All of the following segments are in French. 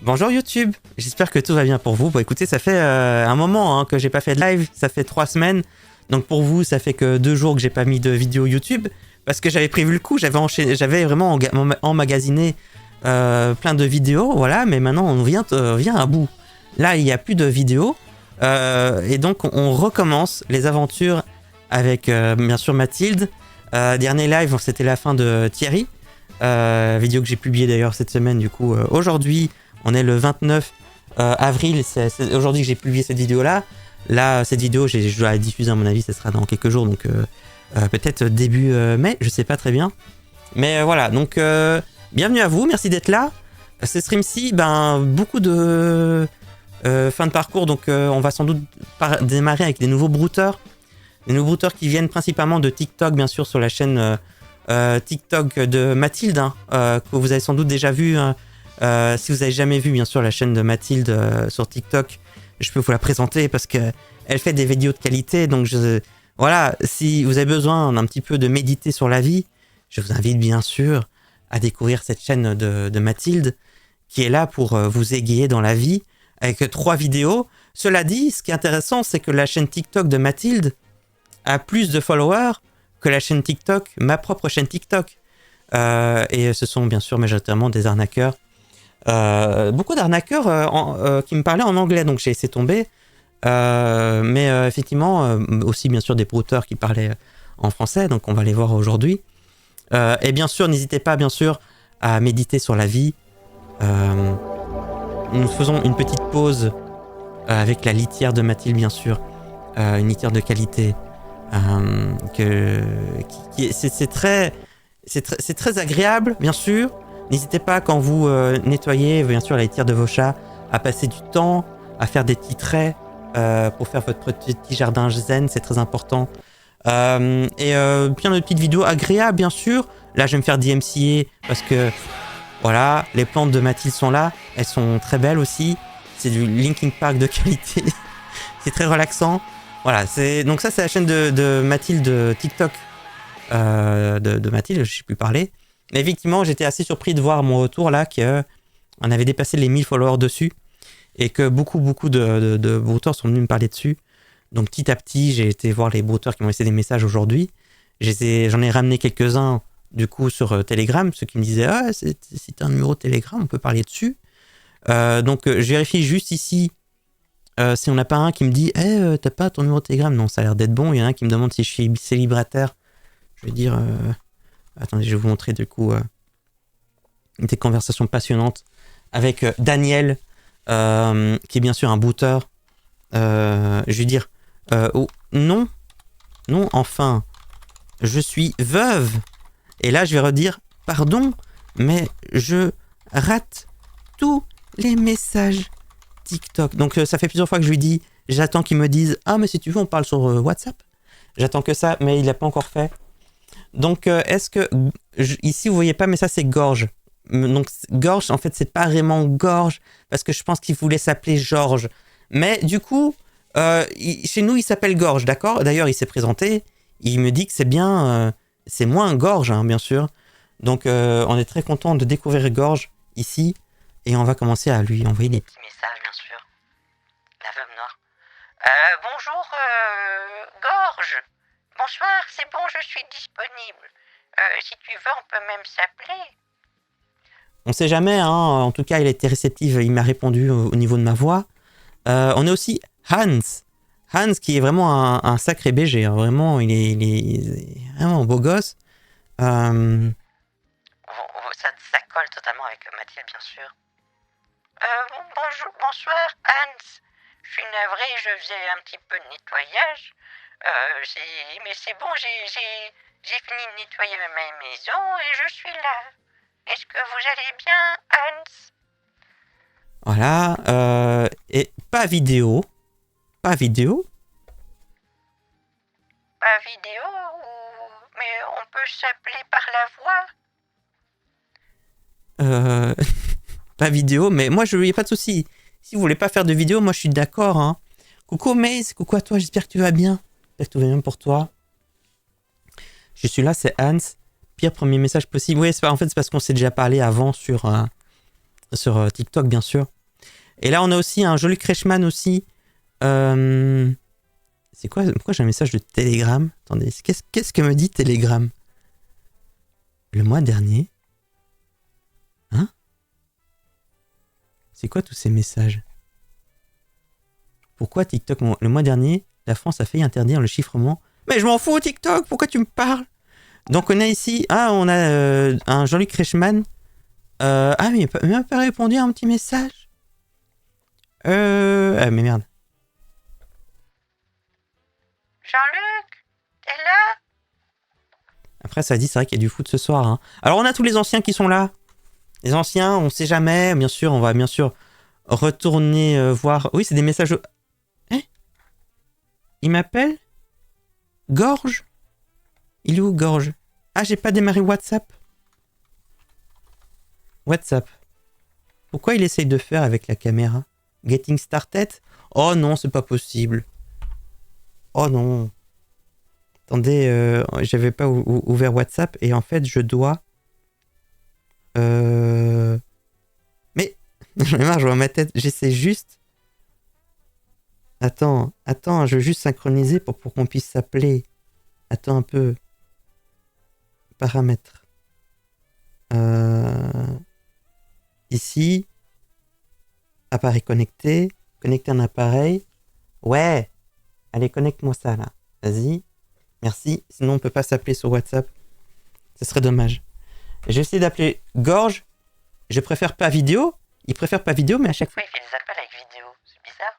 Bonjour YouTube, j'espère que tout va bien pour vous. Bon écoutez, ça fait un moment que j'ai pas fait de live, ça fait 3 semaines. Donc pour vous, ça fait que 2 jours que j'ai pas mis de vidéo YouTube. Parce que j'avais prévu le coup, j'avais vraiment emmagasiné plein de vidéos, voilà. Mais maintenant on vient à bout. Là il n'y a plus de vidéos. Et donc on recommence les aventures avec bien sûr Mathilde. Dernier live, c'était la fin de Thierry. Vidéo que j'ai publiée d'ailleurs cette semaine du coup aujourd'hui. On est le 29 avril, c'est aujourd'hui que j'ai publié cette vidéo-là. Là, cette vidéo, je dois la diffuser à mon avis, ça sera dans quelques jours, donc peut-être début mai, je sais pas très bien. Mais voilà, donc bienvenue à vous, merci d'être là. Ce stream-ci, beaucoup de fin de parcours, donc on va sans doute démarrer avec des nouveaux brouteurs. Des nouveaux brouteurs qui viennent principalement de TikTok, bien sûr, sur la chaîne TikTok de Mathilde, que vous avez sans doute déjà vu. Si vous avez jamais vu bien sûr la chaîne de Mathilde sur TikTok, je peux vous la présenter parce que elle fait des vidéos de qualité. Donc voilà, si vous avez besoin d'un petit peu de méditer sur la vie, je vous invite bien sûr à découvrir cette chaîne de Mathilde qui est là pour vous égayer dans la vie avec 3 vidéos. Cela dit, ce qui est intéressant, c'est que la chaîne TikTok de Mathilde a plus de followers que la chaîne TikTok, ma propre chaîne TikTok. Et ce sont bien sûr majoritairement des arnaqueurs. Beaucoup d'arnaqueurs qui me parlaient en anglais, donc j'ai laissé tomber. Mais effectivement, aussi bien sûr des brouteurs qui parlaient en français, donc on va les voir aujourd'hui. Et bien sûr, n'hésitez pas bien sûr à méditer sur la vie. Nous faisons une petite pause avec la litière de Mathilde, bien sûr, une litière de qualité. C'est très agréable, bien sûr. N'hésitez pas quand vous nettoyez bien sûr la litière de vos chats à passer du temps, à faire des petits traits pour faire votre petit jardin zen, c'est très important. Plein de petites vidéos agréables bien sûr. Là je vais me faire DMCA parce que voilà, les plantes de Mathilde sont là, elles sont très belles aussi. C'est du Linkin Park de qualité, c'est très relaxant. Voilà, donc ça c'est la chaîne de Mathilde TikTok de Mathilde, je sais plus parler. Mais effectivement, j'étais assez surpris de voir à mon retour là qu'on avait dépassé les 1000 followers dessus et que beaucoup de brouteurs sont venus me parler dessus. Donc petit à petit, j'ai été voir les brouteurs qui m'ont laissé des messages aujourd'hui. J'en ai ramené quelques-uns du coup sur Telegram, ceux qui me disaient « Ah, c'est un numéro de Telegram, on peut parler dessus. » Donc je vérifie juste ici si on n'a pas un qui me dit hey, t'as pas ton numéro de Telegram ?» Non, ça a l'air d'être bon. Il y en a un qui me demande si je suis célibataire. Je vais dire... Attendez, je vais vous montrer du coup des conversations passionnantes avec Daniel, qui est bien sûr un booter. Je vais dire oh, non, enfin, je suis veuve. Et là, je vais redire pardon, mais je rate tous les messages TikTok. Donc, ça fait plusieurs fois que je lui dis, j'attends qu'il me dise ah, mais si tu veux, on parle sur WhatsApp. J'attends que ça, mais il l'a pas encore fait. Donc, est-ce que... ici, vous voyez pas, mais ça, c'est Gorge. Donc, Gorge, en fait, c'est pas vraiment Gorge, parce que je pense qu'il voulait s'appeler Georges. Mais du coup, chez nous, il s'appelle Gorge, d'accord? D'ailleurs, il s'est présenté. Il me dit que c'est bien... c'est moins Gorge, hein, bien sûr. Donc, on est très content de découvrir Gorge, ici. Et on va commencer à lui envoyer des petits messages, bien sûr. La veuve noire. Bonjour, Gorge. Bonsoir, c'est bon, je suis disponible. Si tu veux, on peut même s'appeler. On sait jamais, hein. En tout cas, il a été réceptif, il m'a répondu au niveau de ma voix. On a aussi Hans. Hans, qui est vraiment un sacré BG. Hein. Vraiment, il est vraiment un beau gosse. Ça colle totalement avec Mathilde, bien sûr. Bonsoir, Hans. Je suis navré, je faisais un petit peu de nettoyage. Mais c'est bon, j'ai fini de nettoyer ma maison et je suis là. Est-ce que vous allez bien, Hans? Voilà, et pas vidéo. Pas vidéo, mais on peut s'appeler par la voix. Pas vidéo, mais moi, il n'y a pas de souci. Si vous voulez pas faire de vidéo, moi, je suis d'accord. Hein. Coucou, Maze, coucou à toi, j'espère que tu vas bien. J'espère que tout va bien pour toi. Je suis là, c'est Hans. Pire premier message possible. Oui, en fait, c'est parce qu'on s'est déjà parlé avant sur sur TikTok, bien sûr. Et là, on a aussi un joli Kretschmann aussi. C'est quoi? Pourquoi j'ai un message de Telegram? Attendez, qu'est-ce que me dit Telegram? Le mois dernier? Hein? C'est quoi tous ces messages? Pourquoi TikTok? Le mois dernier, la France a failli interdire le chiffrement. Mais je m'en fous, TikTok! Pourquoi tu me parles? Donc on a ici... Ah, on a un Jean-Luc Kretschmann. Ah, mais il m'a pas répondu à un petit message. Ah, mais merde. Jean-Luc, t'es là? Après, ça dit, c'est vrai qu'il y a du foot ce soir. Hein. Alors, on a tous les anciens qui sont là. Les anciens, on sait jamais. Bien sûr, on va bien sûr retourner voir. Oui, c'est des messages. Hein? Il m'appelle? Gorge? Il est où, Gorge? Ah, j'ai pas démarré WhatsApp. WhatsApp. Pourquoi il essaye de faire avec la caméra? Getting started? Oh non, c'est pas possible. Oh non. Attendez, j'avais pas ouvert WhatsApp et en fait, je dois... Mais, j'en ai marre, je vois ma tête. J'essaie juste... Attends, je veux juste synchroniser pour qu'on puisse s'appeler. Attends un peu. Paramètres. Ici. Appareil connecté. Connecter un appareil. Ouais. Allez, connecte-moi ça, là. Vas-y. Merci. Sinon, on peut pas s'appeler sur WhatsApp. Ce serait dommage. J'ai essayé d'appeler Gorge. Je préfère pas vidéo. Il préfère pas vidéo, mais à chaque fois, il fait des appels avec vidéo. C'est bizarre.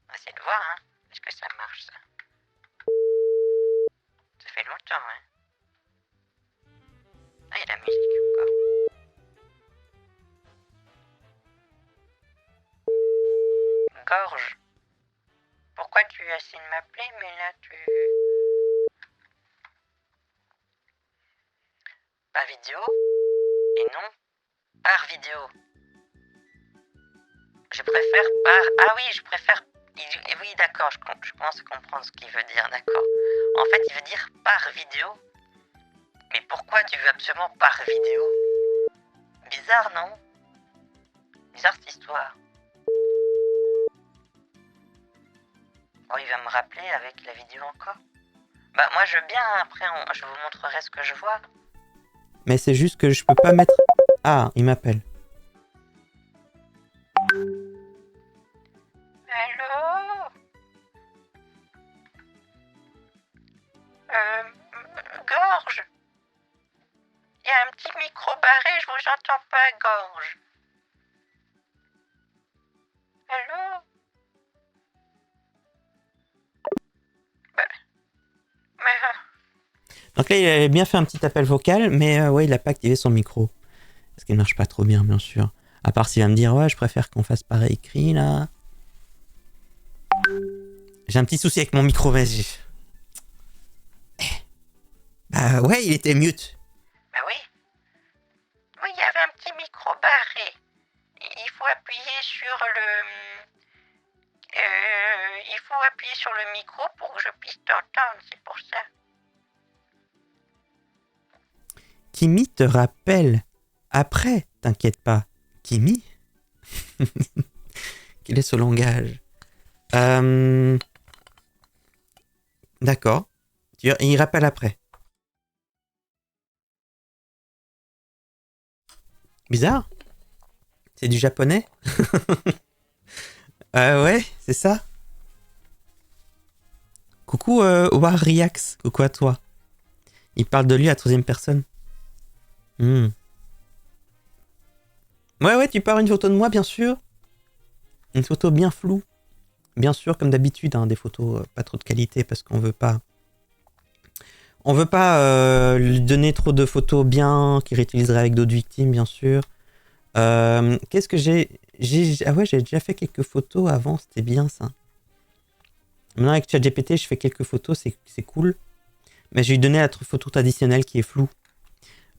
On va essayer de voir, hein. Est-ce que ça marche, ça? Ça fait longtemps, hein. Ah, il y a la musique encore. Gorge. Pourquoi tu as essayé de m'appeler, mais là, tu... Pas vidéo? Et non, par vidéo. Je préfère par... Ah oui, je préfère... Oui, d'accord, je commence à comprendre ce qu'il veut dire, d'accord. En fait, il veut dire par vidéo. Mais pourquoi tu veux absolument par vidéo? Bizarre, non? Bizarre cette histoire. Oh, il va me rappeler avec la vidéo encore. Bah, moi, je veux bien, après, je vous montrerai ce que je vois. Mais c'est juste que je peux pas mettre... Ah, il m'appelle. Allô? Gorge? Il y a un petit micro barré, je vous entends pas, Gorge. Allô? Donc là, il avait bien fait un petit appel vocal, mais ouais, il a pas activé son micro. Parce qu'il marche pas trop bien, bien sûr. À part s'il va me dire, ouais, je préfère qu'on fasse par écrit, là. J'ai un petit souci avec mon micro, vas-y. Bah ouais, il était mute. Bah oui. Oui, il y avait un petit micro barré. Il faut appuyer sur le... il faut appuyer sur le micro pour que je puisse t'entendre, c'est pour ça. Kimi te rappelle après, t'inquiète pas. Kimi? Quel est ce langage? D'accord. Il rappelle après. Bizarre. C'est du japonais? Ouais, c'est ça. Coucou Wariax. Coucou à toi. Il parle de lui à la troisième personne. Ouais, tu pars une photo de moi, bien sûr. Une photo bien floue. Bien sûr, comme d'habitude, hein, des photos pas trop de qualité parce qu'on veut pas... On veut pas lui donner trop de photos bien qu'il réutiliserait avec d'autres victimes, bien sûr. Qu'est-ce que j'ai... Ah ouais, j'ai déjà fait quelques photos avant, c'était bien ça. Maintenant, avec ChatGPT, je fais quelques photos, c'est cool. Mais j'ai donné la photo traditionnelle qui est floue.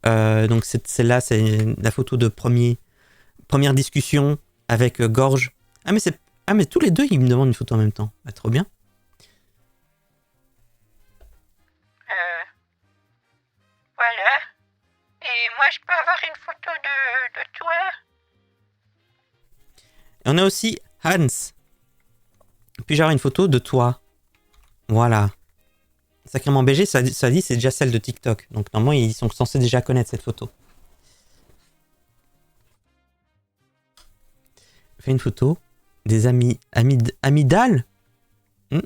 Donc celle-là, c'est la photo de première discussion avec Gorge. Ah mais tous les deux, ils me demandent une photo en même temps. Bah, trop bien. Voilà. Et moi, je peux avoir une photo de toi? Et on a aussi Hans. Puis-je avoir une photo de toi? Voilà. Sacrément BG, ça dit c'est déjà celle de TikTok. Donc normalement, ils sont censés déjà connaître cette photo. Fais une photo des amygdales. C'est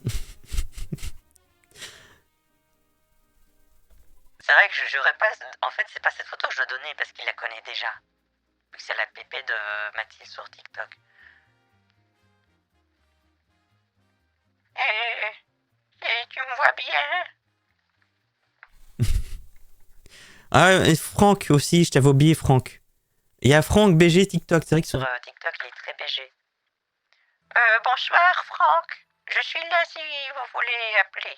vrai que j'aurais pas... En fait, c'est pas cette photo que je dois donner parce qu'il la connaît déjà. Vu que c'est la pépé de Mathilde sur TikTok. Tu me vois bien? Ah, et Franck aussi, je t'avais oublié Franck. Il y a Franck BG TikTok, c'est vrai que sur TikTok, il est très BG. Bonsoir Franck, je suis là si vous voulez appeler.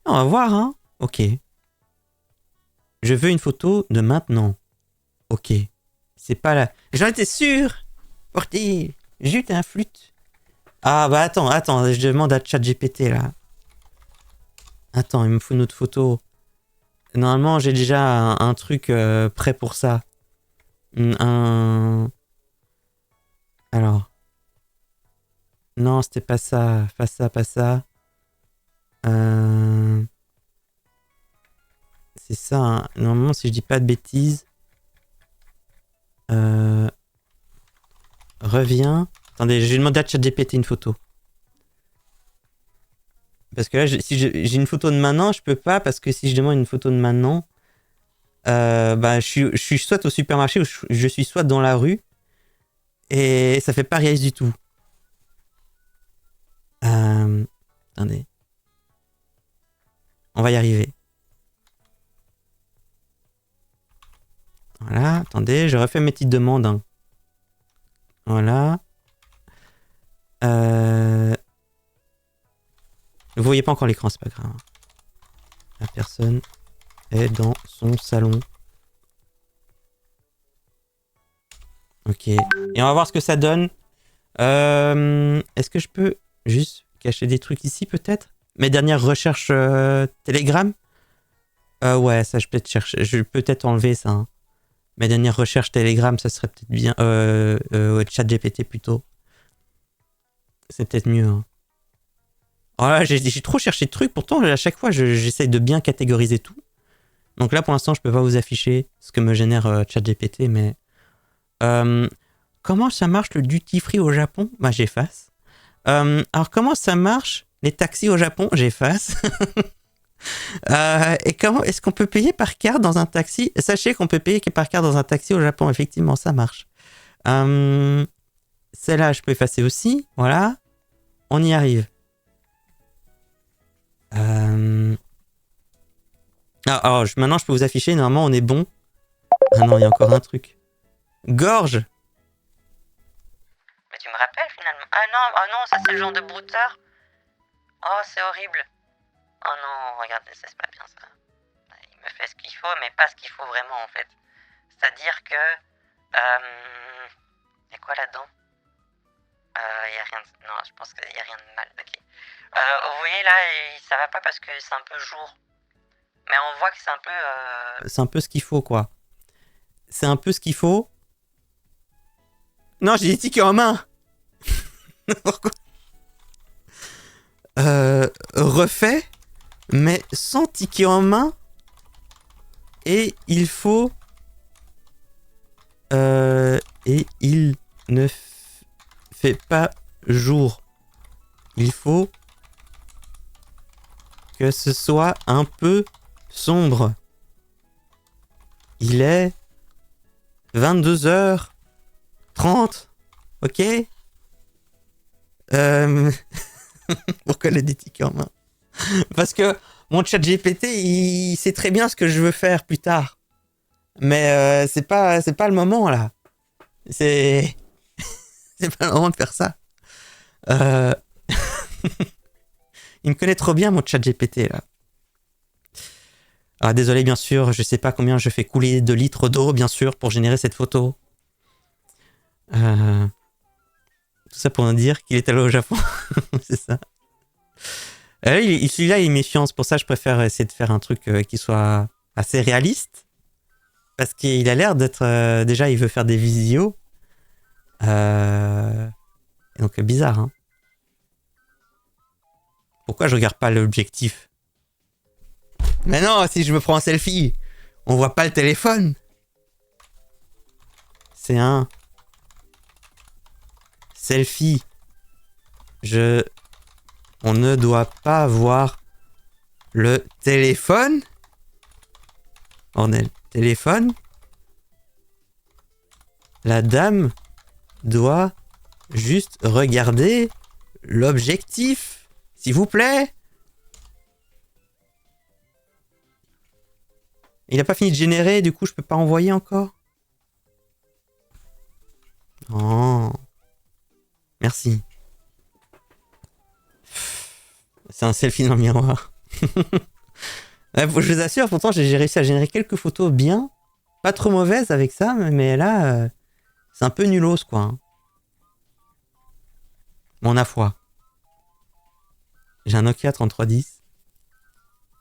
On va voir, hein. Ok. Je veux une photo de maintenant. Ok. C'est pas là. J'en étais sûr. Porté. Jute un flûte. Ah bah attends, je demande à ChatGPT là. Attends, il me faut une autre photo. Normalement, j'ai déjà un truc prêt pour ça. Alors. Non, c'était pas ça. Pas ça, pas ça. C'est ça, hein. Normalement, si je dis pas de bêtises. Reviens. Attendez, je vais demander à ChatGPT une photo. Parce que là, si j'ai une photo de maintenant, je peux pas, parce que si je demande une photo de maintenant, bah, je suis soit au supermarché ou je suis soit dans la rue, et ça fait pas réagir du tout. Attendez. On va y arriver. Voilà, attendez, je refais mes petites demandes. Hein. Voilà. Vous voyez pas encore l'écran, c'est pas grave. La personne est dans son salon. Ok. Et on va voir ce que ça donne. Est-ce que je peux juste cacher des trucs ici, peut-être? Mes dernières recherches Telegram? Ouais, ça, je peux peut-être chercher. Je vais peut-être enlever ça. Hein. Mes dernières recherches Telegram, ça serait peut-être bien. ChatGPT plutôt. C'est peut-être mieux. Hein. Voilà, j'ai trop cherché de trucs. Pourtant, à chaque fois, j'essaye de bien catégoriser tout. Donc là, pour l'instant, je peux pas vous afficher ce que me génère ChatGPT, mais... comment ça marche le duty free au Japon? Bah, j'efface. Alors, comment ça marche les taxis au Japon? J'efface. Et comment est-ce qu'on peut payer par carte dans un taxi? Sachez qu'on peut payer par carte dans un taxi au Japon. Effectivement, ça marche. Celle-là, je peux effacer aussi. Voilà. On y arrive. Alors, maintenant, je peux vous afficher. Normalement, on est bon. Ah non, il y a encore un truc. Gorge. Mais tu me rappelles finalement. Ah non, ça c'est le genre de broutard. Oh, c'est horrible. Oh non, regardez, c'est pas bien ça. Il me fait ce qu'il faut, mais pas ce qu'il faut vraiment en fait. C'est-à-dire que... y a quoi là-dedans? Y a rien de... Non, je pense qu'il y a rien de mal. Ok. Vous voyez là, ça va pas parce que c'est un peu jour. Mais on voit que c'est un peu... C'est un peu ce qu'il faut, quoi. C'est un peu ce qu'il faut. Non, j'ai des tickets en main. Pourquoi? Refait, mais sans ticket en main. Et il faut... et il ne fait pas jour. Il faut que ce soit un peu sombre. Il est 22h30. Ok? Pourquoi le tickets en main? Parce que mon chat GPT, il sait très bien ce que je veux faire plus tard. Mais c'est pas le moment là. C'est pas le moment de faire ça. Il me connaît trop bien mon chat GPT là. Ah désolé bien sûr, je sais pas combien je fais couler de litres d'eau bien sûr pour générer cette photo. Tout ça pour dire qu'il est allé au Japon. C'est ça. Celui-là il est méfiant, c'est pour ça que je préfère essayer de faire un truc qui soit assez réaliste. Parce qu'il a l'air d'être... déjà, il veut faire des visios. Et donc, bizarre, hein. Pourquoi je regarde pas l'objectif? Mais non, si je me prends un selfie, on voit pas le téléphone. C'est un... selfie. On ne doit pas voir le téléphone. Bordel. Téléphone. La dame doit juste regarder l'objectif. S'il vous plaît. Il a pas fini de générer, du coup je peux pas envoyer encore. Oh. Merci. C'est un selfie dans le miroir. Ouais, je vous assure, pourtant j'ai réussi à générer quelques photos bien. Pas trop mauvaises avec ça, mais là, c'est un peu nulos, quoi. Hein. Mon a foi. J'ai un Nokia 3310.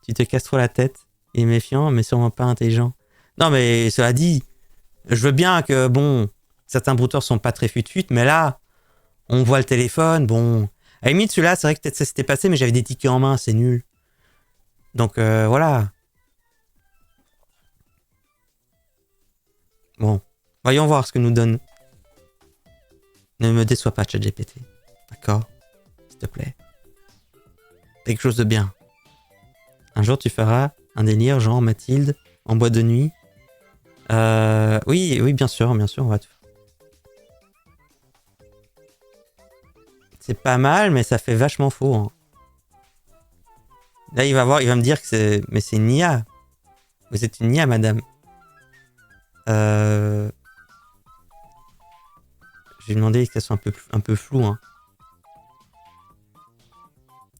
Tu te casses trop la tête. Il est méfiant, mais sûrement pas intelligent. Non, mais cela dit, je veux bien que, bon, certains brouteurs sont pas très fut-fut, mais là, on voit le téléphone, bon... À la limite, celui-là, c'est vrai que peut-être ça s'était passé, mais j'avais des tickets en main, c'est nul. Donc, voilà. Bon, voyons voir ce que nous donne. Ne me déçois pas, ChatGPT. D'accord? S'il te plaît. Quelque chose de bien. Un jour, tu feras un délire, genre Mathilde, en boîte de nuit. Oui, bien sûr, on va tout. C'est pas mal, mais ça fait vachement faux. Hein. Là, il va me dire que c'est... Mais c'est une IA. Vous êtes une IA, madame. Je vais demander qu'elles soient un peu floues. Hein.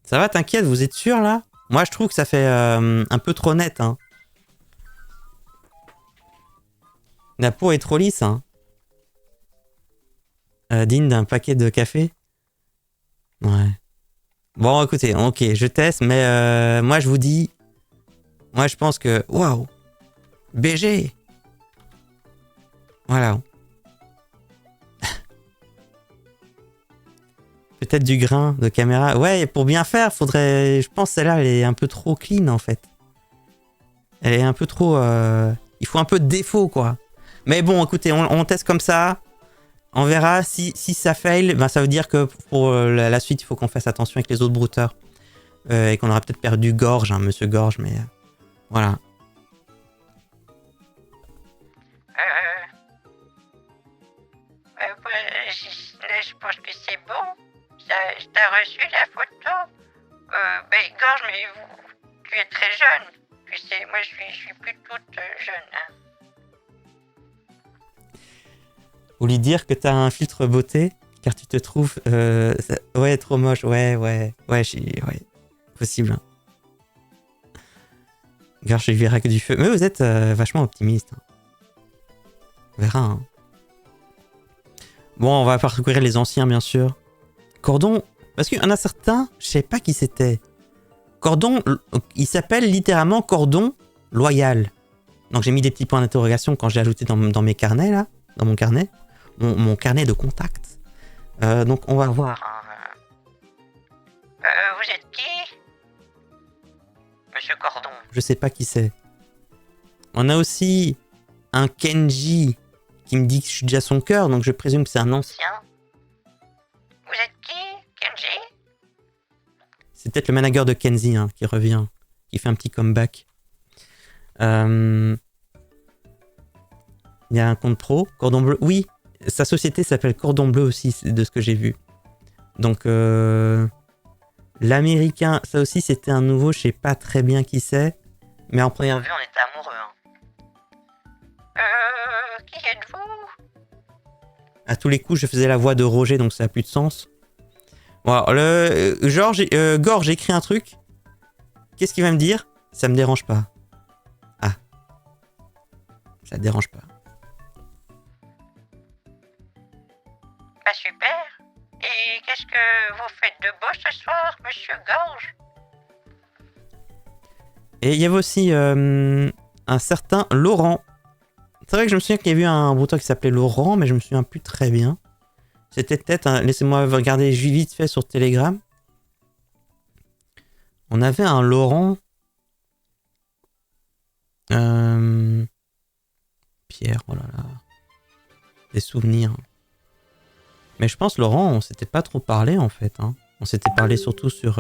Ça va, t'inquiète, vous êtes sûr, là? Moi, je trouve que ça fait un peu trop net. Hein. La peau est trop lisse. Hein. Digne d'un paquet de café. Ouais. Bon, écoutez, ok, je teste, mais moi, je vous dis... Moi, je pense que... Waouh! BG! Voilà. Peut-être du grain de caméra. Ouais, pour bien faire, faudrait... Je pense que celle-là, elle est un peu trop clean, en fait. Elle est un peu trop... Il faut un peu de défaut, quoi. Mais bon, écoutez, on teste comme ça. On verra si ça fail. Ben, ça veut dire que pour la suite, il faut qu'on fasse attention avec les autres brouteurs. Et qu'on aura peut-être perdu Gorge, hein, Monsieur Gorge, mais... voilà. Là, je pense que c'est bon. T'as reçu la photo. Gorge, mais tu es très jeune. Tu sais, moi, je suis plus toute jeune. Hein. Ou lui dire que t'as un filtre beauté, car tu te trouves... ouais, trop moche. Ouais, possible. Hein. Gorge, je verrai que du feu. Mais vous êtes vachement optimiste. Hein. On verra, hein. Bon, on va parcourir les anciens, bien sûr. Cordon, parce qu'il y en a certains, je sais pas qui c'était. Cordon, il s'appelle littéralement Cordon Loyal. Donc j'ai mis des petits points d'interrogation quand j'ai ajouté dans mes carnets, là. Dans mon carnet. Mon carnet de contacts. Donc on va voir. Vous êtes qui? Monsieur Cordon. Je sais pas qui c'est. On a aussi un Kenji qui me dit que je suis déjà son cœur, donc je présume que c'est un ancien. Vous êtes qui, Kenji? C'est peut-être le manager de Kenzie hein, qui revient, qui fait un petit comeback. Il y a un compte pro, Cordon Bleu. Oui, sa société s'appelle Cordon Bleu aussi, de ce que j'ai vu. Donc, l'américain, ça aussi c'était un nouveau, je sais pas très bien qui c'est. Mais en première vue, on était amoureux. Hein. Qui êtes-vous? À tous les coups, je faisais la voix de Roger, donc ça a plus de sens. Bon, alors, Gorge, j'ai écrit un truc. Qu'est-ce qu'il va me dire? Ça me dérange pas. Ah. Ça te dérange pas. Bah super. Et qu'est-ce que vous faites de beau ce soir, Monsieur Gorge? Et il y avait aussi un un certain Laurent. C'est vrai que je me souviens qu'il y avait eu un brouteur qui s'appelait Laurent, mais je me souviens plus très bien. C'était peut-être laissez-moi regarder vite fait sur Telegram. On avait un Laurent. Pierre, oh là là. Des souvenirs. Mais je pense, Laurent, on s'était pas trop parlé en fait. Hein. On s'était parlé surtout sur.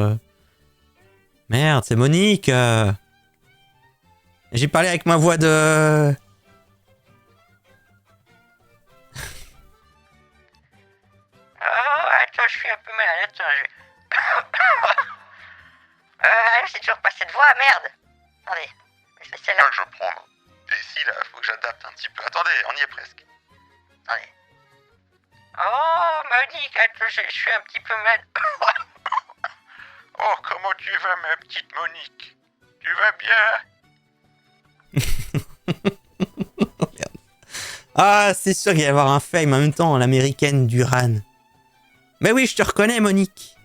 Merde, c'est Monique. J'ai parlé avec ma voix de. Oh, attends, je suis un peu malade, attends, c'est toujours pas cette voix, merde. Attendez, c'est celle-là. Je vais prendre. Et ici, là, faut que j'adapte un petit peu. Attendez, on y est presque. Attendez. Oh, Monique, attends, je suis un petit peu malade. Oh, comment tu vas, ma petite Monique? Tu vas bien? Ah, c'est sûr qu'il va y avoir un fame en même temps, l'américaine Duran. Mais oui, je te reconnais, Monique.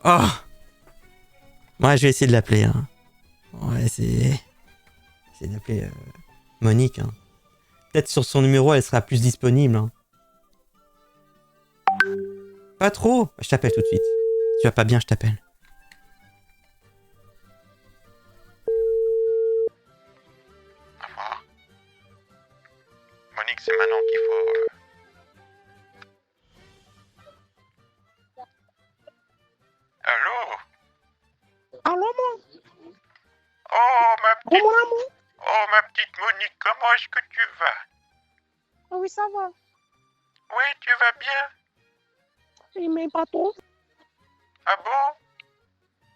Oh. Ouais, je vais essayer de l'appeler. Hein. Ouais, c'est d'appeler Monique. Hein. Peut-être sur son numéro, elle sera plus disponible. Hein. Pas trop. Je t'appelle tout de suite. Si tu vas pas bien, je t'appelle. Au revoir. Monique, c'est maintenant qu'il faut... Allô? Allô, mon Oh, ma petite... mon amour? Oh, ma petite Monique, comment est-ce que tu vas? Ah oui, ça va. Oui, tu vas bien? Il m'aime pas trop. Ah bon?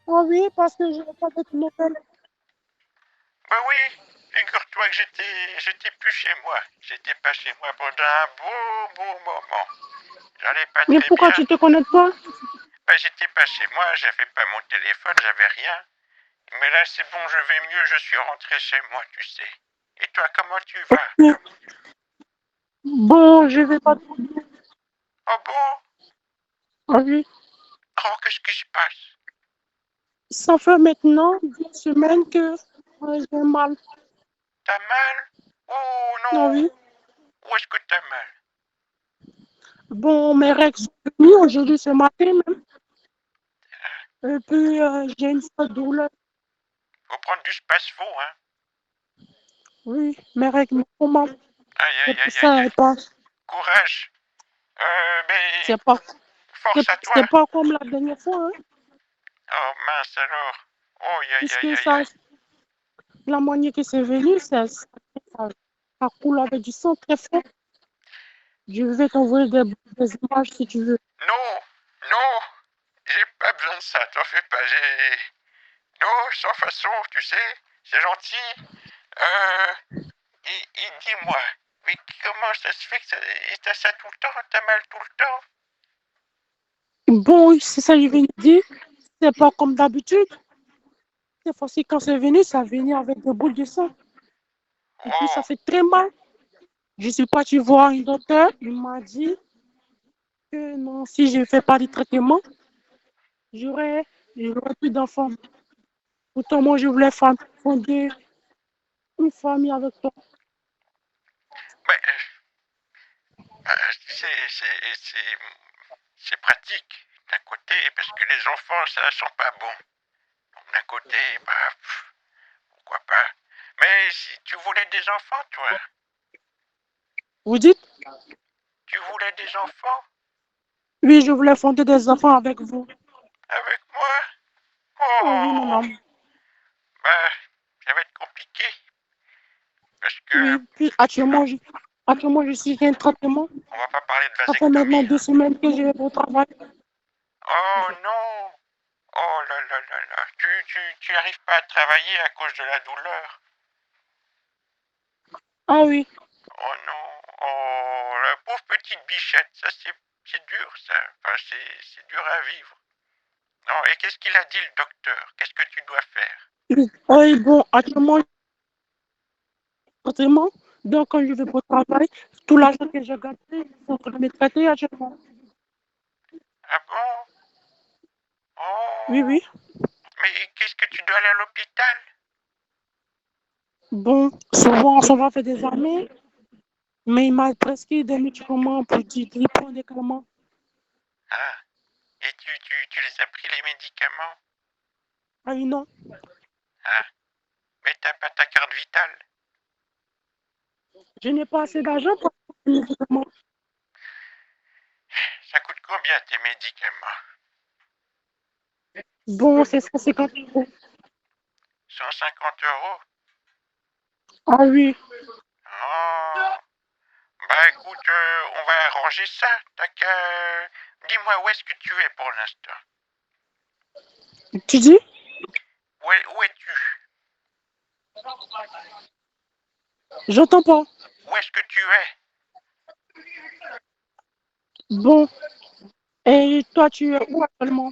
Ah oui, parce que je n'ai pas de nouvelles. Bah oui, figure-toi que j'étais plus chez moi. J'étais pas chez moi pendant un beau moment. J'allais pas Mais très pourquoi bien. tu te connectes pas? Bah j'étais pas chez moi, j'avais pas mon téléphone, j'avais rien. Mais là c'est bon, je vais mieux, je suis rentré chez moi, tu sais. Et toi, comment tu vas? Bon, je vais pas trop bien. Oh bon? Ah oui. Oh, qu'est-ce qui se passe? Ça fait maintenant 2 semaines que j'ai mal. T'as mal? Oh Ah non! oui. Où est-ce que t'as mal? Bon, mes règles sont venues aujourd'hui ce matin même. Et puis, j'ai une forte douleur. Faut prendre du spasfo, hein? Oui, mes règles me font mal. Aïe, C'est aïe, pour aïe, aïe, ça, aïe. Courage. Mais c'est pas, force à toi. c'est pas comme la dernière fois, hein, Oh mince alors. Oh, aïe, aïe, puisque aïe, ça, aïe. la manière que c'est venu, ça coule avec du sang très fort. Je vais t'envoyer des images si tu veux. Non, non, j'ai pas besoin de ça, t'en fais pas, j'ai... Non, sans façon, tu sais, c'est gentil. Et dis-moi, mais comment ça se fait que t'as ça tout le temps, t'as mal tout le temps? Bon, c'est ça que je viens de dire. C'est pas comme d'habitude. Cette fois-ci, quand c'est venu, ça venait avec des boules de sang. Et puis, ça Oh, fait très mal. Je suis partie voir un docteur. Il m'a dit que non, si je ne fais pas de traitement, j'aurais plus d'enfants. Pourtant, moi, je voulais fonder une famille avec toi. mais c'est c'est pratique d'un côté, parce que les enfants, ça sent pas bon. Donc d'un côté, bah, pourquoi pas. Mais si tu voulais des enfants, toi, Vous dites? tu voulais des enfants Oui, je voulais fonder des enfants avec vous. avec moi? Oh oui, mon Oh, homme. bah, ça va être compliqué. Parce que Oui, puis actuellement, je suis en traitement. on va pas parler de Ça fait maintenant vasectomie. 2 semaines que je vais au travail. Oh non! Oh là là là là. Tu arrives pas à travailler à cause de la douleur. Ah oui. Oh non. Oh, la pauvre petite bichette. Ça, c'est dur, ça. Enfin, c'est dur à vivre. Non, et qu'est-ce qu'il a dit, le docteur? Qu'est-ce que tu dois faire? Oui. Oui, bon, actuellement, traitement. Donc, quand je vais au travail, tout l'argent que j'ai gagné, il faut que je me traite actuellement. Ah bon? Oui, Oh. oui. Mais qu'est-ce que tu dois aller à l'hôpital? Bon, souvent, on va faire des armées, mais il m'a prescrit des médicaments pour du prendre des calmants. Ah, et tu les as pris les médicaments? Ah oui, non, Ah, mais t'as pas ta carte vitale? je n'ai pas assez d'argent pour prendre des médicaments. Ça coûte combien tes médicaments? Bon, c'est 150 €. 150 €? Ah oui, Oh, bah écoute, on va arranger ça. T'as qu'à... Dis-moi où est-ce que tu es pour l'instant? tu dis? Où es-tu? J'entends pas. Où est-ce que tu es? Bon, et toi, tu es où actuellement?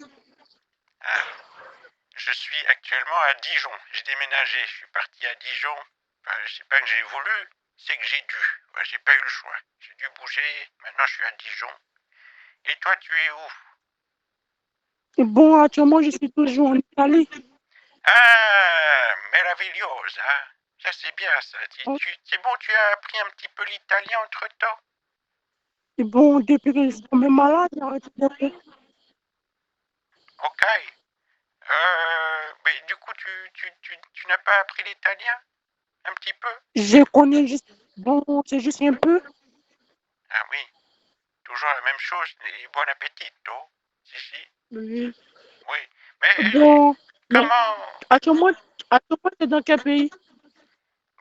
Ah, je suis actuellement à Dijon. J'ai déménagé. Je suis parti à Dijon. Enfin, c'est pas que j'ai voulu, c'est que j'ai dû. Ouais, j'ai pas eu le choix. J'ai dû bouger. Maintenant, je suis à Dijon. Et toi, tu es où? Bon, actuellement, je suis toujours en Italie. Ah, meravigliosa. Ça, c'est bien, ça. C'est bon, tu as appris un petit peu l'italien entre-temps? Et bon, depuis que je suis tombé malade, j'ai arrêté de faire. Ok. Mais du coup, tu n'as pas appris l'italien? Un petit peu? Je connais juste, bon, c'est juste un peu. Ah oui, toujours la même chose. Et bon appétit, oh. Si, si. Oui. Oui. Mais Bon, mais comment... actuellement, actuellement, c'est dans quel pays?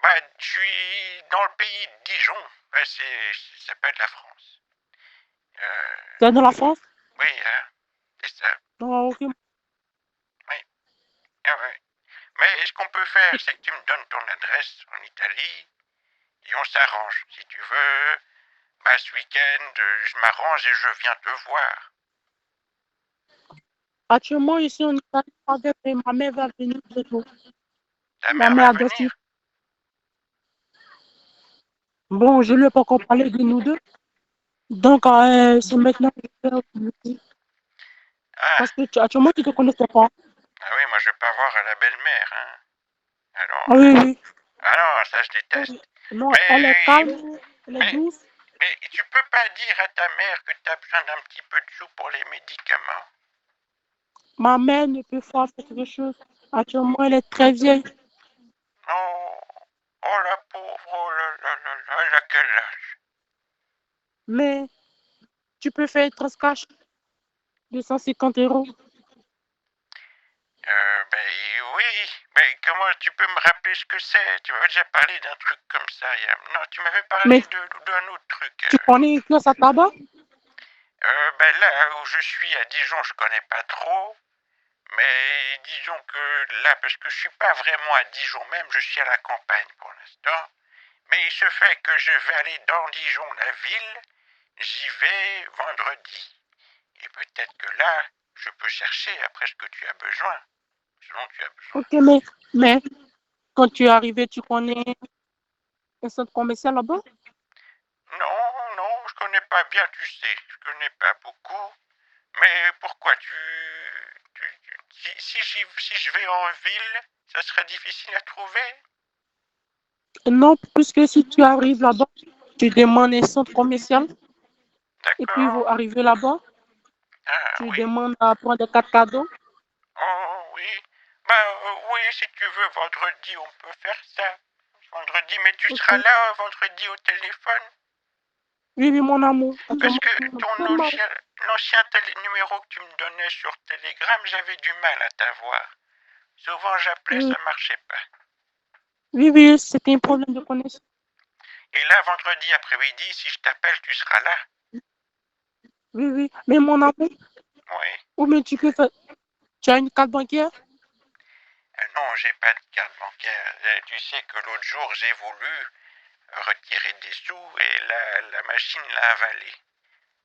Bah, je suis dans le pays de Dijon. Bah, ça s'appelle la France. Euh, C'est dans la France? oui, hein, c'est ça. Non, ok. Oui. Ah ouais. Mais ce qu'on peut faire, c'est que tu me donnes ton adresse en Italie et on s'arrange. Si tu veux, bah, ce week-end, je m'arrange et je viens te voir. Actuellement, je suis en Italie avec ma mère va venir bientôt. Ta Ma mère mère va adoptive. venir. Bon, je ne lui ai pas encore parlé de nous deux. Donc, c'est maintenant que je vais le dire. Ah, Parce que actuellement, tu ne te connaissais pas. ah oui, moi je veux pas voir la belle-mère, hein. Alors, Ah oui, oui. ah non, ça je déteste. Non, elle est Mais, calme, elle est mais, douce. mais tu peux pas dire à ta mère que tu as besoin d'un petit peu de sous pour les médicaments? Ma mère ne peut pas faire quelque chose. Actuellement, elle est très vieille. Oh, oh la pauvre, oh là là là là, elle a quel âge? Mais tu peux faire un cash de 150 €. Ben oui, mais comment tu peux me rappeler ce que c'est? Tu m'avais déjà parlé d'un truc comme ça. Non, tu m'avais Mais parlé d'un autre truc. tu connais une classe à tabac? Ben là où je suis à Dijon, je connais pas trop. Mais disons que là, parce que je suis pas vraiment à Dijon même, je suis à la campagne pour l'instant. Mais il se fait que je vais aller dans Dijon, la ville. J'y vais vendredi. Et peut-être que là, je peux chercher après ce que tu as besoin. Ce dont tu as besoin. Ok, mais quand tu es arrivé, tu connais un centre commercial là-bas? Non, non, je connais pas bien, tu sais. Je connais pas beaucoup. Mais pourquoi si je vais en ville, ça serait difficile à trouver? Non, puisque si tu arrives là-bas, tu demandes un centre commercial et puis vous D'accord. arrivez là-bas, Ah tu oui. demandes à prendre des cartes cadeaux. Oh oui. Ben oui, si tu veux, vendredi, on peut faire ça. Vendredi, mais tu seras Ok. là vendredi au téléphone? Oui, oui, mon amour. Parce Actuellement, que l'ancien numéro que tu me donnais sur Telegram, j'avais du mal à t'avoir. Souvent j'appelais, oui, ça marchait pas. oui, oui, c'était un problème de connexion. Et là, vendredi après-midi, si je t'appelle, tu seras là. Oui, oui. Mais mon amour, Oui. ou bien tu peux faire. Tu as une carte bancaire? Non, j'ai pas de carte bancaire. Tu sais que l'autre jour, j'ai voulu retirer des sous et la machine l'a avalé.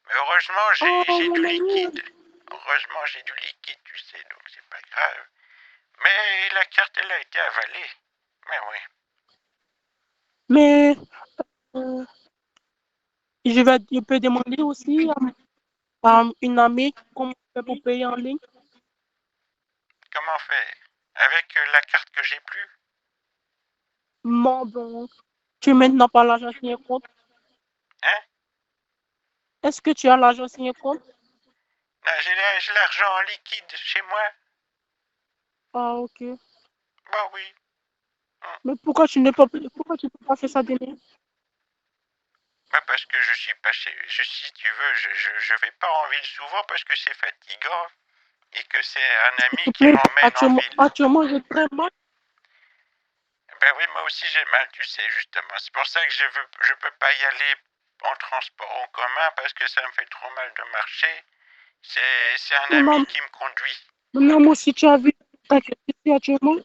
Mais heureusement, Oh, j'ai du mon amour. liquide. Heureusement, j'ai du liquide, tu sais, donc c'est pas grave. Mais la carte, elle a été avalée. Mais oui. Mais euh, je peux demander aussi à une amie comment on fait pour payer en ligne. Comment faire? Avec la carte que j'ai plus? bon, tu es maintenant pas l'argent signé compte. Hein? Est-ce que tu as l'argent signé compte? Là, j'ai l'argent en liquide chez moi. Ah, ok. Bah oui. Mais pourquoi tu peux pas faire ça demain? Bah parce que je suis pas chez... si tu veux, je vais pas en ville souvent parce que c'est fatigant et que c'est un ami qui Mais m'emmène en ville. actuellement, j'ai très mal. Ben oui, moi aussi j'ai mal, tu sais, justement. C'est pour ça que je peux pas y aller en transport en commun parce que ça me fait trop mal de marcher. C'est un Mon ami âme, qui me conduit. mon âme, si tu as vu ta ici actuellement,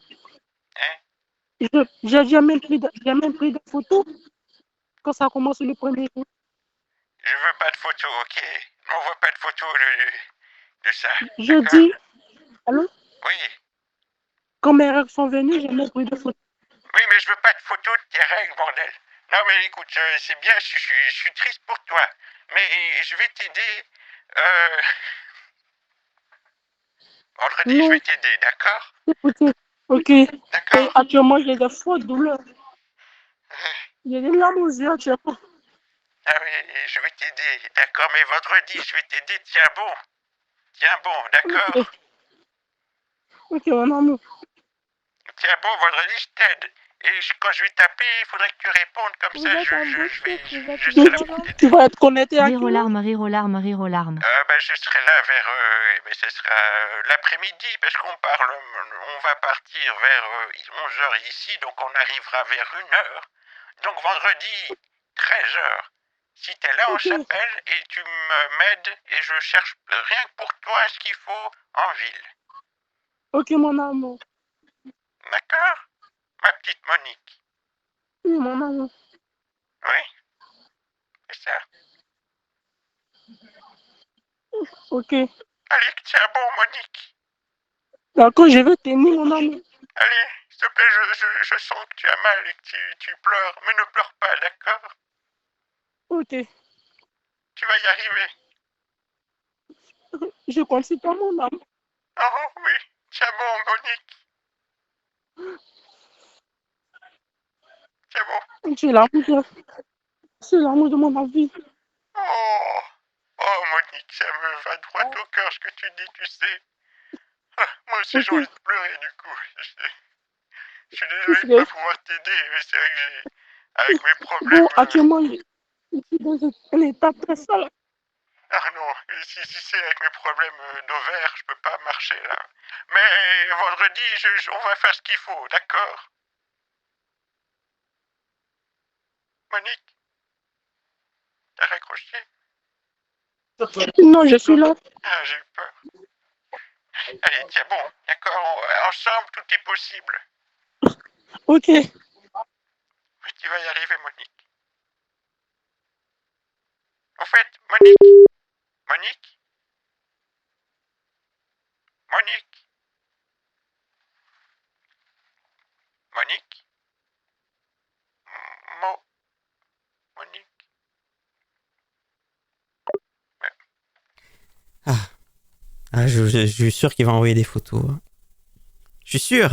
Hein? j'ai même pris des photos quand ça commence le premier jour. Je veux pas de photos, ok? On voit pas de photos de ça, Je d'accord? dis, allô, Oui. quand mes règles sont venues, j'ai même pris des photos. Oui, mais je veux pas de photos de tes règles, bordel. Non, mais écoute, c'est bien, je suis triste pour toi. Mais je vais t'aider. Euh... Vendredi, je Non, vais t'aider, d'accord? écoutez, ok. Et D'accord? actuellement, j'ai des fortes douleurs. J'ai des larmes aux yeux actuellement. Ah oui, je vais t'aider, d'accord? Mais vendredi, je vais t'aider, tiens bon. Tiens bon, Ok, d'accord? ok, mon amour. Tiens bon, vendredi, je t'aide. Et quand je vais t'appeler, il faudrait que tu répondes comme Vous ça, êtes en Bluetooth, vous êtes je une serai là Tu, pour agence. t'aider. tu vas être connecté à Rire qui, aux là? larmes, rire aux larmes, rire aux larmes. Ben, je serai là vers, ben, ce sera l'après-midi parce on va partir vers 11h ici, donc on arrivera vers 1h. Donc vendredi, 13h. Si t'es là, on Ok, s'appelle et tu m'aides et je cherche rien que pour toi ce qu'il faut en ville. ok, mon amour. D'accord? Ma petite Monique. Oui, mon amour. Oui, c'est ça. Ok. Allez, tiens bon, Monique. D'accord, je vais tenir, mon amour. Allez, s'il te plaît, je sens que tu as mal et que tu pleures, mais ne pleure pas, d'accord? Ok. Tu vas y arriver. Je compte sur toi, mon amour. Oh oui, tiens bon, Monique. Tiens bon. Tu es l'amour c'est l'amour de mon vie. Oh, oh, Monique, ça me va droit au cœur ce que tu dis, tu sais. Ah, moi aussi, j'ai Ok. envie de pleurer, du coup. Je suis désolé de ne pas Ok. pouvoir t'aider, mais c'est vrai que avec mes Bon, problèmes... actuellement, je suis dans un état très sale. Ah non, si c'est avec mes problèmes d'ovaire, je peux pas marcher, là. Mais vendredi, on va faire ce qu'il faut, d'accord? Monique, t'as raccroché? Non, je suis là. Ah, j'ai eu peur. Allez, tiens bon, d'accord, ensemble, tout est possible. Ok. Oui, tu vas y arriver, Monique. En fait, Monique, Monique, Monique, Monique, Monique. Ah, je suis sûr qu'il va envoyer des photos. Hein. Je suis sûr.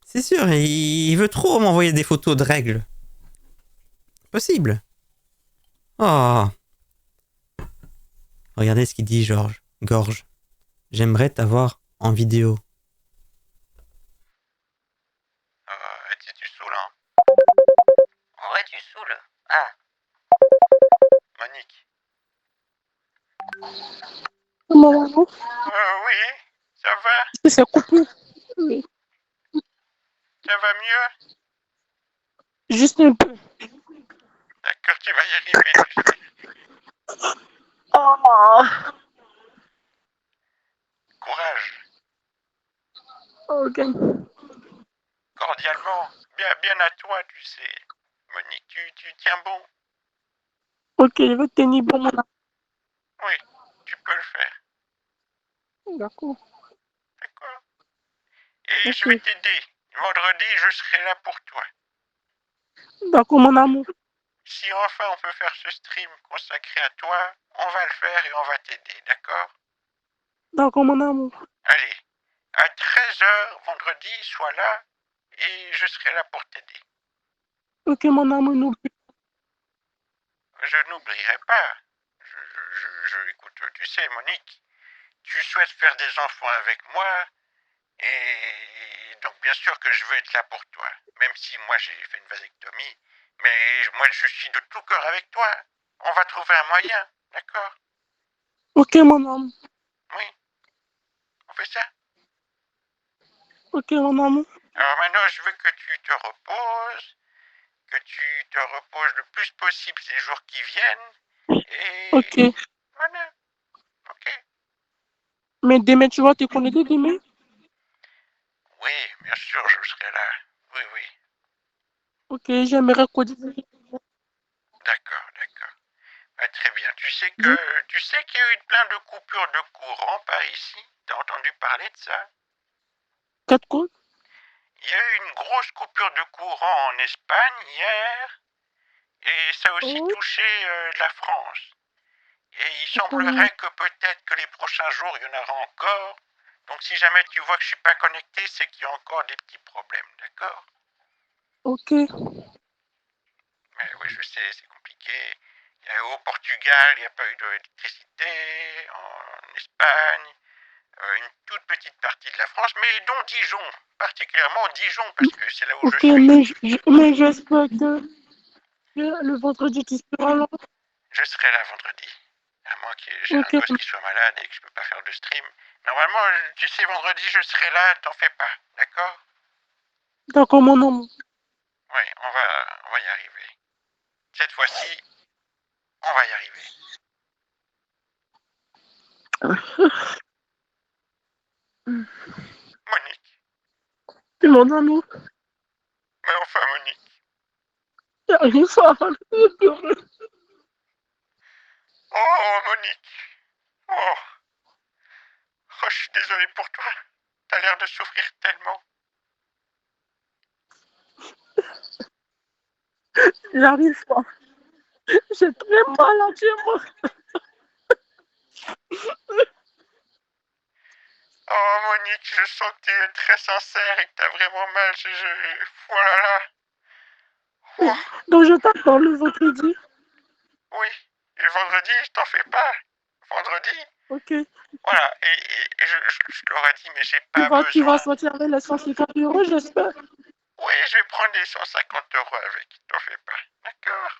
C'est sûr, il veut trop m'envoyer des photos de règles. Possible. Oh. Regardez ce qu'il dit, Gorge. J'aimerais t'avoir en vidéo. Tu saoules, hein? Ouais, tu saoules. Ah, Monique. Mon amour, Oui, ça va? c'est coupé. Oui. Ça va mieux? Juste un peu. D'accord, tu vas y arriver, tu sais. Oh. Courage. Ok. Cordialement. Bien à toi, tu sais. Monique, tu tiens bon? Ok, je vais tenir bon, mon amour. Oui, tu peux le faire. D'accord. D'accord? Et je vais Ok. t'aider. Vendredi, je serai là pour toi. D'accord, mon amour. Si enfin on peut faire ce stream consacré à toi, on va le faire et on va t'aider, d'accord? D'accord, mon amour. Allez, à 13h vendredi, sois là et je serai là pour t'aider. Ok, mon amour, n'oublie Je n'oublierai pas. Écoute, tu sais, Monique, tu souhaites faire des enfants avec moi, et donc bien sûr que je veux être là pour toi. Même si moi j'ai fait une vasectomie, mais moi je suis de tout cœur avec toi. On va trouver un moyen, d'accord? Ok, mon amour. Oui, on fait ça. Ok, mon amour. Alors maintenant, je veux que tu te reposes, que tu te reposes le plus possible ces jours qui viennent, Ok. et voilà, ok? Mais demain, tu vas te connecter demain? Oui, bien sûr, je serai là. Oui, oui, Ok, j'aimerais qu'on dise. d'accord, d'accord. Ah, très bien. Tu sais qu'il y a eu plein de coupures de courant par ici? T'as entendu parler de ça? Quatre coups? Il y a eu une grosse coupure de courant en Espagne hier, et ça a aussi Oui. touché la France. Et il Ok, semblerait que peut-être que les prochains jours, il y en aura encore. Donc si jamais tu vois que je suis pas connecté, c'est qu'il y a encore des petits problèmes, d'accord? ok. Mais oui, je sais, c'est compliqué. Au Portugal, il n'y a pas eu d'électricité. En Espagne, une toute petite partie de la France, mais dont Dijon, particulièrement Dijon, parce que c'est là où je Ok, suis. mais j'espère que le vendredi, tu seras là. Je serai là vendredi. À moins que j'ai un Ok, gosse qui soit malade et que je peux pas faire de stream. Normalement, tu sais, vendredi, je serai là, t'en fais pas, d'accord? d'accord, mon amour. Oui, on va y arriver. Cette fois-ci, on va y arriver. Monique, Mon amour, mais enfin Monique. j'arrive pas. Oh Monique, oh, oh, je suis désolé pour toi. T'as l'air de souffrir tellement. J'arrive pas. J'ai très mal actuellement. Oh Monique, je sens que tu es très sincère et que t'as vraiment mal. Oh là là. Oh, Donc je t'attends le vendredi. oui. Et vendredi, je t'en fais pas. Vendredi, Ok. voilà. Et je leur ai dit, mais j'ai pas Tu vas besoin. sortir avec les 150 €, j'espère. Oui, je vais prendre les 150 € avec. T'en fais pas. D'accord.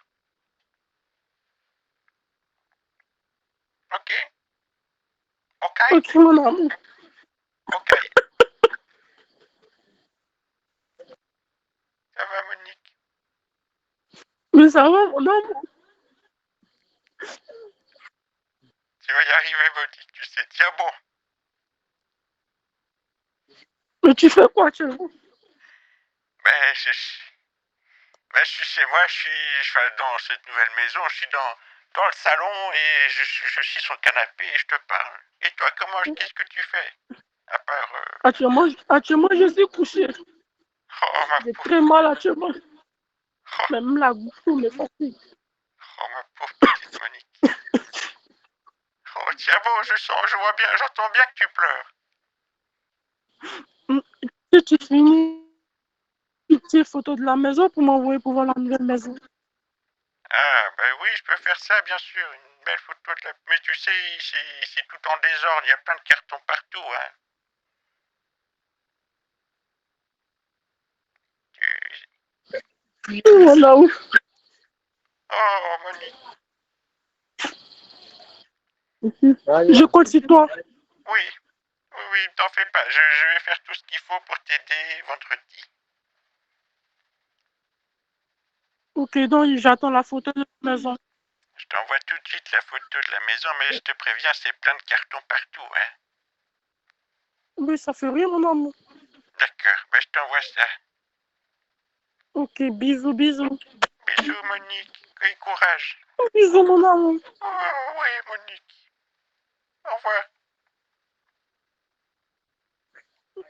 Ok. Ok. Ok, mon amour. Ok. Ça va, Monique? Mais ça va, mon amour. Tu vas y arriver, Monique. Tu sais, tiens bon. Mais tu fais quoi actuellement? Ben, je suis chez moi, je suis dans cette nouvelle maison, je suis dans le salon et je suis sur le canapé et je te parle. Et toi, qu'est-ce que tu fais? À part, Actuellement, je suis couché. oh ma J'ai pauvre, très mal actuellement. oh, Même la goutte me fatigue. oh ma pauvre petite Monique. Oh tiens bon, je vois bien, j'entends bien que tu pleures. Si tu finis une petite photo de la maison pour m'envoyer pour voir la nouvelle maison. Ah ben oui, je peux faire ça bien sûr, une belle photo de la... Mais tu sais, c'est tout en désordre, il y a plein de cartons partout, hein. Voilà où. Oh Monique, Je compte sur toi. oui, oui, oui, t'en fais pas, je vais faire tout ce qu'il faut pour t'aider vendredi. Ok, donc j'attends la photo de la maison. Je t'envoie tout de suite la photo de la maison, mais je te préviens, c'est plein de cartons partout, hein. Oui, ça fait rien, mon amour. D'accord, ben je t'envoie ça. Ok, bisous, bisous. Bisous, Monique, et courage. Bisous, mon amour. Oh, oui, Monique. Au revoir.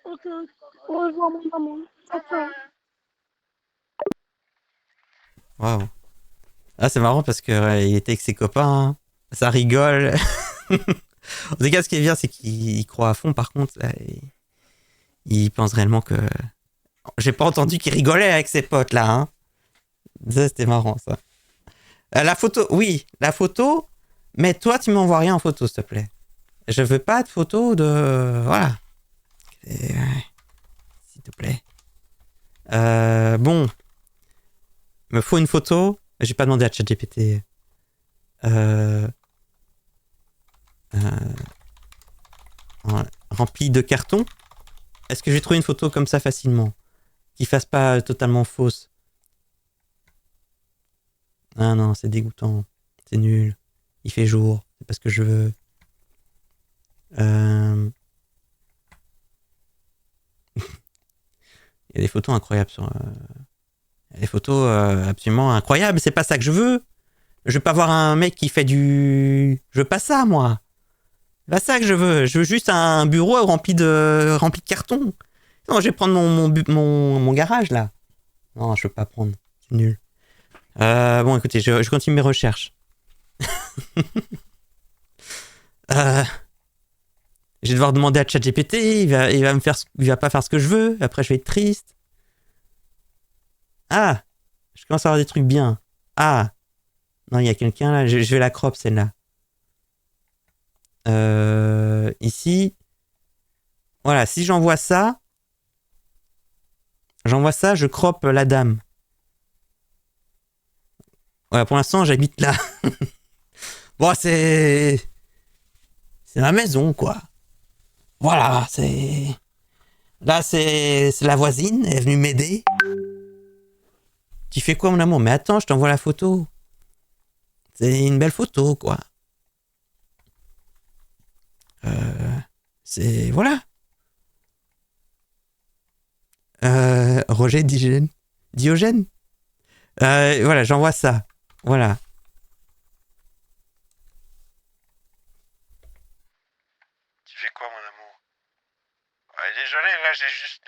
Ok, au revoir, mon amour. Au Ciao, ciao. revoir. Waouh. Ah, c'est marrant parce que il était avec ses copains, hein. Ça rigole. En tout cas, ce qui est bien, c'est qu'il croit à fond. Par contre, là, il pense réellement que J'ai pas entendu qu'il rigolait avec ses potes là, hein. Ça, c'était marrant ça. La photo, oui, la photo, mais toi, tu m'envoies rien en photo, s'il te plaît. Je veux pas de photo de. Voilà. Ouais, s'il te plaît. Bon. Me faut une photo. J'ai pas demandé à ChatGPT. Rempli de carton. Est-ce que j'ai trouvé une photo comme ça facilement? Qui fasse pas totalement fausse. Ah non, c'est dégoûtant. C'est nul. Il fait jour. C'est pas ce que je veux. Il y a des photos incroyables sur. Il y a des photos absolument incroyables. C'est pas ça que je veux. Je veux pas voir un mec qui fait du. Je veux pas ça, moi. C'est pas ça que je veux. Je veux juste un bureau rempli de carton. Non, je vais prendre mon garage là. Non, je veux pas prendre. C'est nul. Bon, écoutez, je continue mes recherches. Je vais devoir demander à ChatGPT. Il va pas faire ce que je veux. Après, je vais être triste. Ah, je commence à avoir des trucs bien. Ah, non, il y a quelqu'un là. Je vais la crop celle-là. Ici. Voilà, si j'envoie ça, je croppe la dame. Voilà, pour l'instant, j'habite là. Bon, c'est ma maison, quoi. Voilà, là, c'est la voisine, elle est venue m'aider. Tu fais quoi, mon amour? Mais attends, je t'envoie la photo. C'est une belle photo, quoi. C'est... Voilà. Roger Diogène. Voilà, j'envoie ça. Voilà. Tu fais quoi, mon amour? Ouais, désolé, là, j'ai juste...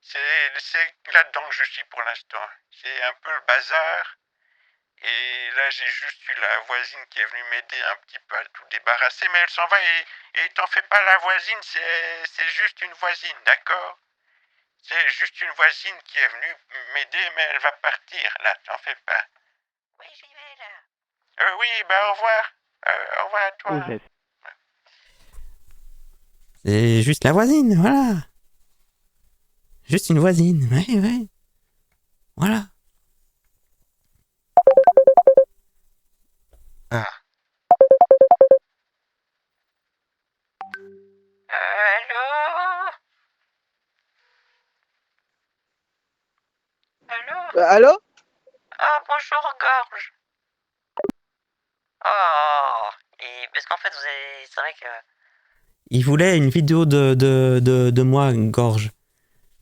c'est là-dedans que je suis pour l'instant. C'est un peu le bazar. Et là, j'ai juste eu la voisine qui est venue m'aider un petit peu à tout débarrasser, mais elle s'en va et t'en fais pas, la voisine, c'est juste une voisine, d'accord? C'est juste une voisine qui est venue m'aider, mais elle va partir, là, t'en fais pas. Oui, j'y vais là. Oui, bah au revoir. Au revoir à toi. C'est juste la voisine, voilà. Juste une voisine, ouais. Voilà. Ah. Allô? Allô? Allô? Ah, bonjour, Gorge. Oh, et parce qu'en fait, c'est vrai que... Il voulait une vidéo de moi, Gorge.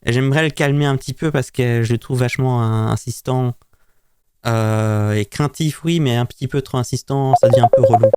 Et j'aimerais le calmer un petit peu parce que je le trouve vachement insistant et craintif, oui, mais un petit peu trop insistant, ça devient un peu relou.